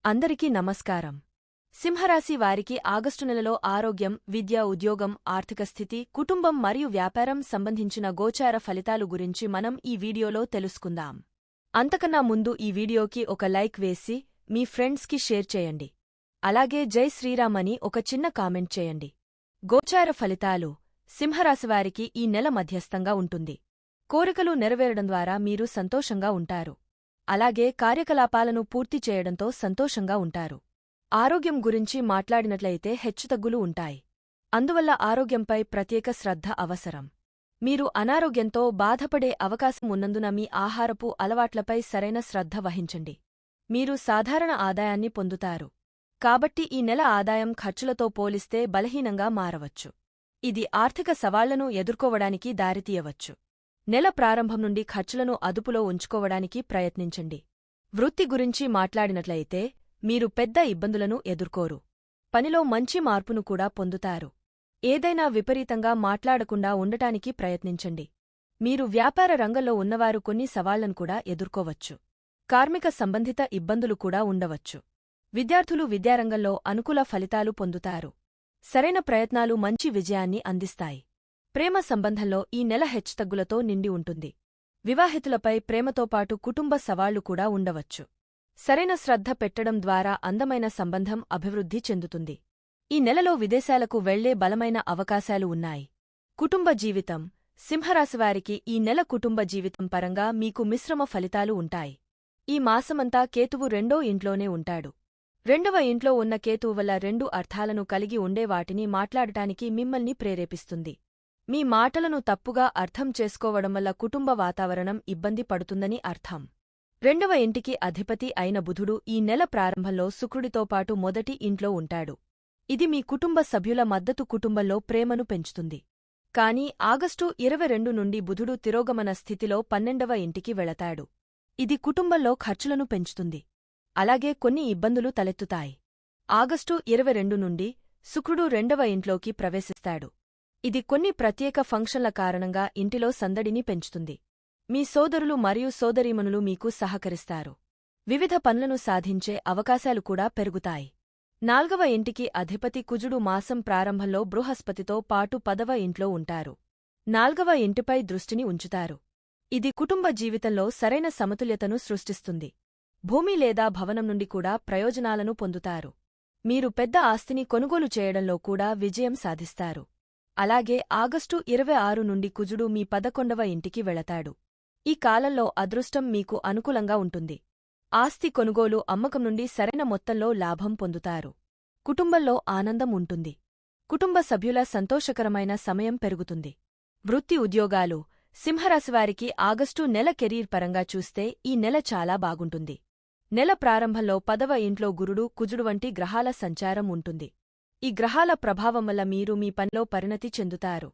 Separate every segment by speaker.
Speaker 1: అందరికీ నమస్కారం. సింహరాశి వారికి ఆగస్టు నెలలో ఆరోగ్యం, విద్య, ఉద్యోగం, ఆర్థిక స్థితి, కుటుంబం మరియు వ్యాపారం సంబంధించిన గోచార ఫలితాలు గురించి మనం ఈ వీడియోలో తెలుసుకుందాం. అంతకన్నా ముందు ఈ వీడియోకి ఒక లైక్ వేసి మీ ఫ్రెండ్స్కి షేర్ చేయండి. అలాగే జై శ్రీరామ్ అని ఒక చిన్న కామెంట్ చేయండి. గోచార ఫలితాలు: సింహరాశివారికి ఈ నెల మధ్యస్థంగా ఉంటుంది. కోరికలు నెరవేరడం ద్వారా మీరు సంతోషంగా ఉంటారు. అలాగే కార్యకలాపాలను పూర్తి చేయడంతో సంతోషంగా ఉంటారు. ఆరోగ్యం గురించి మాట్లాడినట్లయితే హెచ్చుతగ్గులు ఉంటాయి. అందువల్ల ఆరోగ్యంపై ప్రత్యేక శ్రద్ధ అవసరం. మీరు అనారోగ్యంతో బాధపడే అవకాశం ఉన్నందున మీ ఆహారపు అలవాట్లపై సరైన శ్రద్ధ వహించండి. మీరు సాధారణ ఆదాయాన్ని పొందుతారు. కాబట్టి ఈ నెల ఆదాయం ఖర్చులతో పోలిస్తే బలహీనంగా మారవచ్చు. ఇది ఆర్థిక సవాళ్లను ఎదుర్కోవడానికి దారితీయవచ్చు. నెల ప్రారంభం నుండి ఖర్చులను అదుపులో ఉంచుకోవడానికి ప్రయత్నించండి. వృత్తి గురించి మాట్లాడినట్లయితే మీరు పెద్ద ఇబ్బందులను ఎదుర్కోరు. పనిలో మంచి మార్పును కూడా పొందుతారు. ఏదైనా విపరీతంగా మాట్లాడకుండా ఉండటానికి ప్రయత్నించండి. మీరు వ్యాపార రంగంలో ఉన్నవారు కొన్ని సవాళ్లను కూడా ఎదుర్కోవచ్చు. కార్మిక సంబంధిత ఇబ్బందులు కూడా ఉండవచ్చు. విద్యార్థులు విద్యారంగంలో అనుకూల ఫలితాలు పొందుతారు. సరైన ప్రయత్నాలు మంచి విజయాన్ని అందిస్తాయి. ప్రేమ సంబంధంలో ఈ నెల హెచ్చుతగ్గులతో నిండి ఉంటుంది. వివాహితులపై ప్రేమతో పాటు కుటుంబ సవాళ్లు కూడా ఉండవచ్చు. సరైన శ్రద్ధ పెట్టడం ద్వారా అందమైన సంబంధం అభివృద్ధి చెందుతుంది. ఈ నెలలో విదేశాలకు వెళ్లే బలమైన అవకాశాలు ఉన్నాయి. కుటుంబ జీవితం: సింహరాశివారికి ఈ నెల కుటుంబ జీవితం పరంగా మీకు మిశ్రమ ఫలితాలు ఉంటాయి. ఈ మాసమంతా కేతువు రెండో ఇంట్లోనే ఉంటాడు. రెండవ ఇంట్లో ఉన్న కేతువు వల్ల రెండు అర్థాలను కలిగి ఉండే వాటిని మాట్లాడటానికి మిమ్మల్ని ప్రేరేపిస్తుంది. మీ మాటలను తప్పుగా అర్థం చేసుకోవడం వల్ల కుటుంబ వాతావరణం ఇబ్బంది పడుతుందని అర్థం. రెండవ ఇంటికి అధిపతి అయిన బుధుడు ఈ నెల ప్రారంభంలో శుక్రుడితో పాటు మొదటి ఇంట్లో ఉంటాడు. ఇది మీ కుటుంబ సభ్యుల మద్దతు, కుటుంబంలో ప్రేమను పెంచుతుంది. కానీ ఆగస్టు 22 నుండి బుధుడు తిరోగమన స్థితిలో 12వ ఇంటికి వెళతాడు. ఇది కుటుంబంలో ఖర్చులను పెంచుతుంది. అలాగే కొన్ని ఇబ్బందులు తలెత్తుతాయి. ఆగస్టు 22 నుండి శుక్రుడు రెండవ ఇంట్లోకి ప్రవేశిస్తాడు. ఇది కొన్ని ప్రత్యేక ఫంక్షన్ల కారణంగా ఇంటిలో సందడిని పెంచుతుంది. మీ సోదరులు మరియు సోదరీమణులు మీకు సహకరిస్తారు. వివిధ పనులను సాధించే అవకాశాలు కూడా పెరుగుతాయి. నాల్గవ ఇంటికి అధిపతి కుజుడు మాసం ప్రారంభంలో బృహస్పతితో పాటు 10వ ఇంట్లో ఉంటారు. నాల్గవ ఇంటిపై దృష్టిని ఉంచుతారు. ఇది కుటుంబ జీవితంలో సరైన సమతుల్యతను సృష్టిస్తుంది. భూమి లేదా భవనం నుండి కూడా ప్రయోజనాలను పొందుతారు. మీరు పెద్ద ఆస్తిని కొనుగోలు చేయడంలో కూడా విజయం సాధిస్తారు. అలాగే ఆగస్టు 26 నుండి కుజుడు మీ 11వ ఇంటికి వెళతాడు. ఈ కాలంలో అదృష్టం మీకు అనుకూలంగా ఉంటుంది. ఆస్తి కొనుగోలు, అమ్మకం నుండి సరైన మొత్తంలో లాభం పొందుతారు. కుటుంబంలో ఆనందం ఉంటుంది. కుటుంబ సభ్యుల సంతోషకరమైన సమయం పెరుగుతుంది. వృత్తి, ఉద్యోగాలు: సింహరాశివారికి ఆగస్టు నెల కెరీర్ పరంగా చూస్తే ఈ నెల చాలా బాగుంటుంది. నెల ప్రారంభంలో 10వ ఇంట్లో గురుడు, కుజుడు వంటి గ్రహాల సంచారం ఉంటుంది. ఈ గ్రహాల ప్రభావం వల్ల మీరు మీ పనిలో పరిణతి చెందుతారు.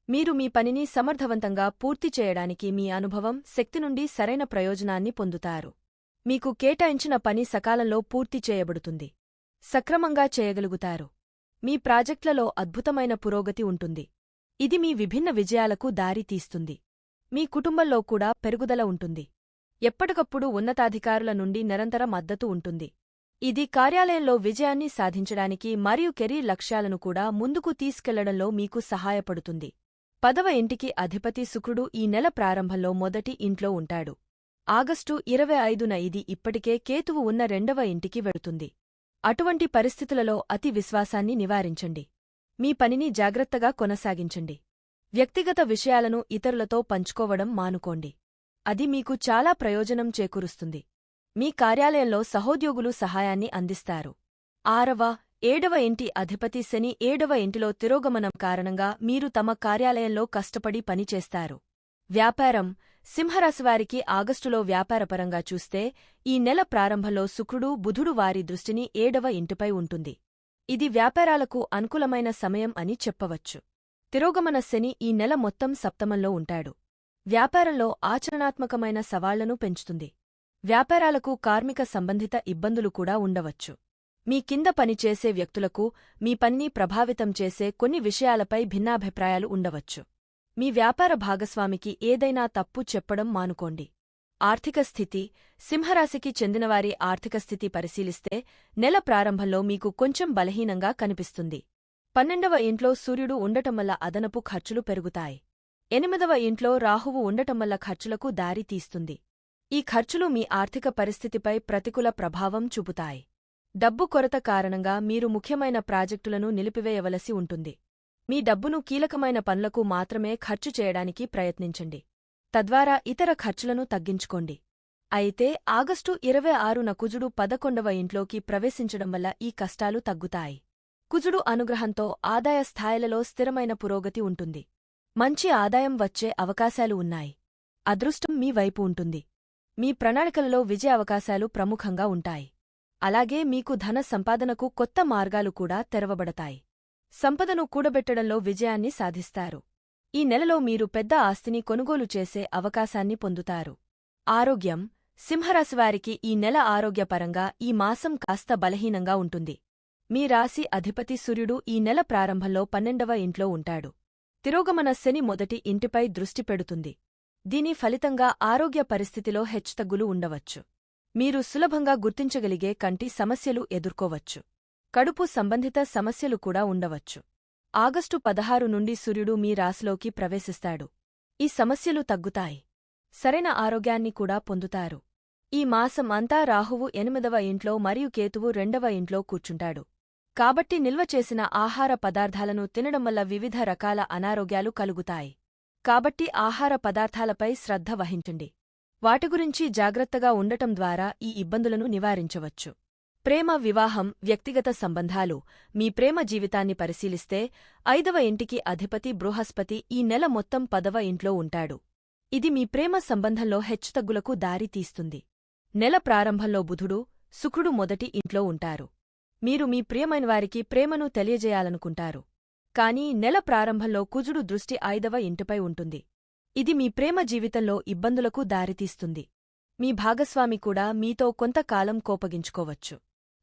Speaker 1: మీరు మీ పనిని సమర్థవంతంగా పూర్తి చేయడానికి మీ అనుభవం, శక్తి నుండి సరైన ప్రయోజనాన్ని పొందుతారు. మీకు కేటాయించిన పని సకాలంలో పూర్తి చేయబడుతుంది. సక్రమంగా చేయగలుగుతారు. మీ ప్రాజెక్టులలో అద్భుతమైన పురోగతి ఉంటుంది. ఇది మీ విభిన్న విజయాలకు దారి తీస్తుంది. మీ కుటుంబంలో కూడా పెరుగుదల ఉంటుంది. ఎప్పటికప్పుడు ఉన్నతాధికారుల నుండి నిరంతర మద్దతు ఉంటుంది. ఇది కార్యాలయంలో విజయాన్ని సాధించడానికి మరియు కెరీర్ లక్ష్యాలను కూడా ముందుకు తీసుకెళ్లడంలో మీకు సహాయపడుతుంది. 10వ ఇంటికి అధిపతి శుక్రుడు ఈ నెల ప్రారంభంలో మొదటి ఇంట్లో ఉంటాడు. ఆగస్టు 25న ఇది ఇప్పటికే కేతువు ఉన్న రెండవ ఇంటికి వెళుతుంది. అటువంటి పరిస్థితులలో అతి విశ్వాసాన్ని నివారించండి. మీ పనిని జాగ్రత్తగా కొనసాగించండి. వ్యక్తిగత విషయాలను ఇతరులతో పంచుకోవడం మానుకోండి. అది మీకు చాలా ప్రయోజనం చేకూరుస్తుంది. మీ కార్యాలయంలో సహోద్యోగులు సహాయాన్ని అందిస్తారు. 6వ, 7వ ఇంటి అధిపతి శని 7వ ఇంటిలో తిరోగమనం కారణంగా మీరు తమ కార్యాలయంలో కష్టపడి పనిచేస్తారు. వ్యాపారం: సింహరాశివారికి ఆగస్టులో వ్యాపారపరంగా చూస్తే ఈ నెల ప్రారంభంలో శుక్రుడు, బుధుడు వారి దృష్టిని 7వ ఇంటిపై ఉంటుంది. ఇది వ్యాపారాలకు అనుకూలమైన సమయం అని చెప్పవచ్చు. తిరోగమన శని ఈ నెల మొత్తం సప్తమంలో ఉంటాడు. వ్యాపారంలో ఆచరణాత్మకమైన సవాళ్లను పెంచుతుంది. వ్యాపారాలకు కార్మిక సంబంధిత ఇబ్బందులు కూడా ఉండవచ్చు. మీ కింద పనిచేసే వ్యక్తులకు మీ పనిని ప్రభావితం చేసే కొన్ని విషయాలపై భిన్నాభిప్రాయాలు ఉండవచ్చు. మీ వ్యాపార భాగస్వామికి ఏదైనా తప్పు చెప్పడం మానుకోండి. ఆర్థిక స్థితి సింహరాశికి చెందినవారి ఆర్థిక స్థితి పరిశీలిస్తే నెల ప్రారంభంలో మీకు కొంచెం బలహీనంగా కనిపిస్తుంది. 12వ ఇంట్లో సూర్యుడు ఉండటం వల్ల అదనపు ఖర్చులు పెరుగుతాయి. 8వ ఇంట్లో రాహువు ఉండటం వల్ల ఖర్చులకు దారి తీస్తుంది. ఈ ఖర్చులు మీ ఆర్థిక పరిస్థితిపై ప్రతికూల ప్రభావం చూపుతాయి. డబ్బు కొరత కారణంగా మీరు ముఖ్యమైన ప్రాజెక్టులను నిలిపివేయవలసి ఉంటుంది. మీ డబ్బును కీలకమైన పనులకు మాత్రమే ఖర్చు చేయడానికి ప్రయత్నించండి. తద్వారా ఇతర ఖర్చులను తగ్గించుకోండి. అయితే ఆగస్టు 26న కుజుడు 11వ ఇంట్లోకి ప్రవేశించడం వల్ల ఈ కష్టాలు తగ్గుతాయి. కుజుడు అనుగ్రహంతో ఆదాయ స్థాయిలలో స్థిరమైన పురోగతి ఉంటుంది. మంచి ఆదాయం వచ్చే అవకాశాలు ఉన్నాయి. అదృష్టం మీ వైపు ఉంటుంది. మీ ప్రణాళికలలో విజయ అవకాశాలు ప్రముఖంగా ఉంటాయి. అలాగే మీకు ధన సంపాదనకు కొత్త మార్గాలు కూడా తెరవబడతాయి. సంపదను కూడబెట్టడంలో విజయాన్ని సాధిస్తారు. ఈ నెలలో మీరు పెద్ద ఆస్తిని కొనుగోలు చేసే అవకాశాన్ని పొందుతారు. ఆరోగ్యం సింహరాశివారికి ఈ నెల ఆరోగ్యపరంగా ఈ మాసం కాస్త బలహీనంగా ఉంటుంది. మీ రాశి అధిపతి సూర్యుడు ఈ నెల ప్రారంభంలో 12వ ఇంట్లో ఉంటాడు. తిరోగమన శని మొదటి ఇంటిపై దృష్టి పెడుతుంది. దీని ఫలితంగా ఆరోగ్య పరిస్థితిలో హెచ్చుతగ్గులు ఉండవచ్చు. మీరు సులభంగా గుర్తించగలిగే కంటి సమస్యలు ఎదుర్కోవచ్చు. కడుపు సంబంధిత సమస్యలు కూడా ఉండవచ్చు. ఆగస్టు 16 నుండి సూర్యుడు మీ రాశిలోకి ప్రవేశిస్తాడు. ఈ సమస్యలు తగ్గుతాయి. సరైన ఆరోగ్యాన్ని కూడా పొందుతారు. ఈ మాసం అంతా రాహువు 8వ ఇంట్లో మరియు కేతువు 2వ ఇంట్లో కూర్చుంటాడు. కాబట్టి నిల్వ చేసిన ఆహార పదార్థాలను తినడం వల్ల వివిధ రకాల అనారోగ్యాలు కలుగుతాయి. కాబట్టి ఆహార పదార్థాలపై శ్రద్ధ వహించండి. వాటి గురించి జాగ్రత్తగా ఉండటం ద్వారా ఈ ఇబ్బందులను నివారించవచ్చు. ప్రేమ వివాహం వ్యక్తిగత సంబంధాలు మీ ప్రేమ జీవితాన్ని పరిశీలిస్తే 5వ ఇంటికి అధిపతి బృహస్పతి ఈ నెల మొత్తం 10వ ఇంట్లో ఉంటాడు. ఇది మీ ప్రేమ సంబంధంలో హెచ్చుతగ్గులకు దారి తీస్తుంది. నెల ప్రారంభంలో బుధుడు శుక్రుడు మొదటి ఇంట్లో ఉంటారు. మీరు మీ ప్రియమైనవారికి ప్రేమను తెలియజేయాలనుకుంటారు. కానీ నెల ప్రారంభంలో కుజుడు దృష్టి 5వ ఇంటిపై ఉంటుంది. ఇది మీ ప్రేమ జీవితంలో ఇబ్బందులకు దారితీస్తుంది. మీ భాగస్వామి కూడా మీతో కొంతకాలం కోపగించుకోవచ్చు.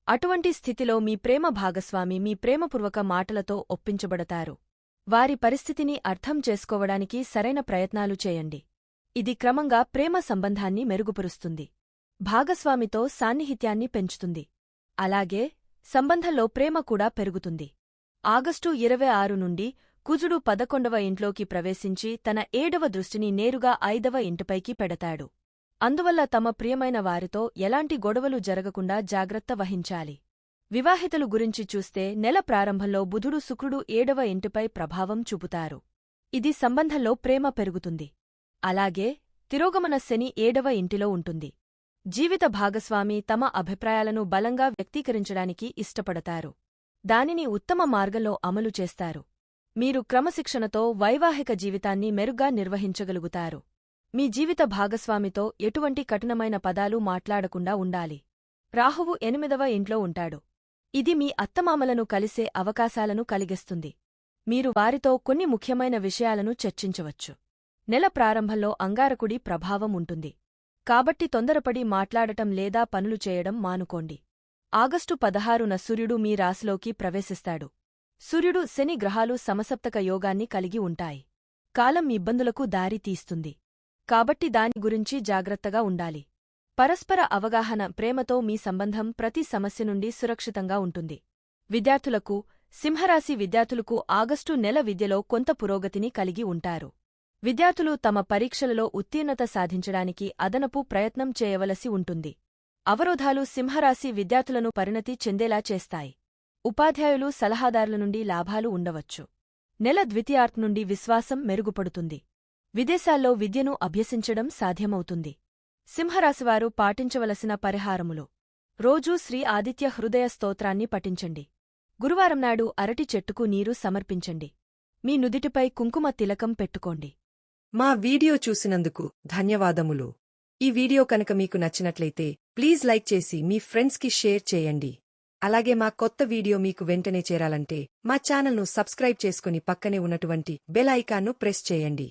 Speaker 1: అటువంటి స్థితిలో మీ ప్రేమ భాగస్వామి మీ ప్రేమపూర్వక మాటలతో ఒప్పించబడతారు. వారి పరిస్థితిని అర్థం చేసుకోవడానికి సరైన ప్రయత్నాలు చేయండి. ఇది క్రమంగా ప్రేమ సంబంధాన్ని మెరుగుపరుస్తుంది. భాగస్వామితో సాన్నిహిత్యాన్ని పెంచుతుంది. అలాగే సంబంధంలో ప్రేమ కూడా పెరుగుతుంది. ఆగస్టు 26 నుండి కుజుడు 11వ ఇంట్లోకి ప్రవేశించి తన 7వ దృష్టిని నేరుగా 5వ ఇంటిపైకి పెడతాడు. అందువల్ల తమ ప్రియమైన వారితో ఎలాంటి గొడవలు జరగకుండా జాగ్రత్త వహించాలి. వివాహితులు గురించి చూస్తే నెల ప్రారంభంలో బుధుడు శుక్రుడు 7వ ఇంటిపై ప్రభావం చూపుతారు. ఇది సంబంధంలో ప్రేమ పెరుగుతుంది. అలాగే తిరోగమన శని 7వ ఇంటిలో ఉంటుంది. జీవిత భాగస్వామి తమ అభిప్రాయాలను బలంగా వ్యక్తీకరించడానికి ఇష్టపడతారు. దానిని ఉత్తమ మార్గంలో అమలు చేస్తారు. మీరు క్రమశిక్షణతో వైవాహిక జీవితాన్ని మెరుగ్గా నిర్వహించగలుగుతారు. మీ జీవిత భాగస్వామితో ఎటువంటి కఠినమైన పదాలు మాట్లాడకుండా ఉండాలి. రాహువు 8వ ఇంట్లో ఉంటాడు. ఇది మీ అత్తమామలను కలిసే అవకాశాలను కలిగిస్తుంది. మీరు వారితో కొన్ని ముఖ్యమైన విషయాలను చర్చించవచ్చు. నెల ప్రారంభంలో అంగారకుడి ప్రభావం ఉంటుంది. కాబట్టి తొందరపడి మాట్లాడటం లేదా పనులు చేయడం మానుకోండి. ఆగస్టు 16న సూర్యుడు మీ రాశిలోకి ప్రవేశిస్తాడు. సూర్యుడు శని గ్రహాలు సమసప్తక యోగాన్ని కలిగి ఉంటాయి. కాలం ఇబ్బందులకు దారి తీస్తుంది. కాబట్టి దాని గురించి జాగ్రత్తగా ఉండాలి. పరస్పర అవగాహన ప్రేమతో మీ సంబంధం ప్రతి సమస్య నుండి సురక్షితంగా ఉంటుంది. విద్యార్థులకు సింహరాశి విద్యార్థులకు ఆగస్టు నెల విద్యలో కొంత పురోగతిని కలిగి ఉంటారు. విద్యార్థులు తమ పరీక్షలలో ఉత్తీర్ణత సాధించడానికి అదనపు ప్రయత్నం చేయవలసి ఉంటుంది. అవరోధాలు సింహరాశి విద్యార్థులను పరిణతి చెందేలా చేస్తాయి. ఉపాధ్యాయులు సలహాదారుల నుండి లాభాలు ఉండవచ్చు. నెల ద్వితీయార్థం నుండి విశ్వాసం మెరుగుపడుతుంది. విదేశాల్లో విద్యను అభ్యసించడం సాధ్యమవుతుంది. సింహరాశివారు పాటించవలసిన పరిహారములు: రోజూ శ్రీ ఆదిత్య హృదయ స్తోత్రాన్ని పఠించండి. గురువారం నాడు అరటి చెట్టుకు నీరు సమర్పించండి. మీ నుదిటిపై కుంకుమ తిలకం పెట్టుకోండి.
Speaker 2: మా వీడియో చూసినందుకు ధన్యవాదములు. ఈ వీడియో కనుక మీకు నచ్చినట్లయితే ప్లీజ్ లైక్ చేసి మీ ఫ్రెండ్స్కి షేర్ చేయండి. అలాగే మా కొత్త వీడియో మీకు వెంటనే చేరాలంటే మా ఛానల్ను సబ్స్క్రైబ్ చేసుకుని పక్కనే ఉన్నటువంటి బెల్ ఐకాన్ను ప్రెస్ చేయండి.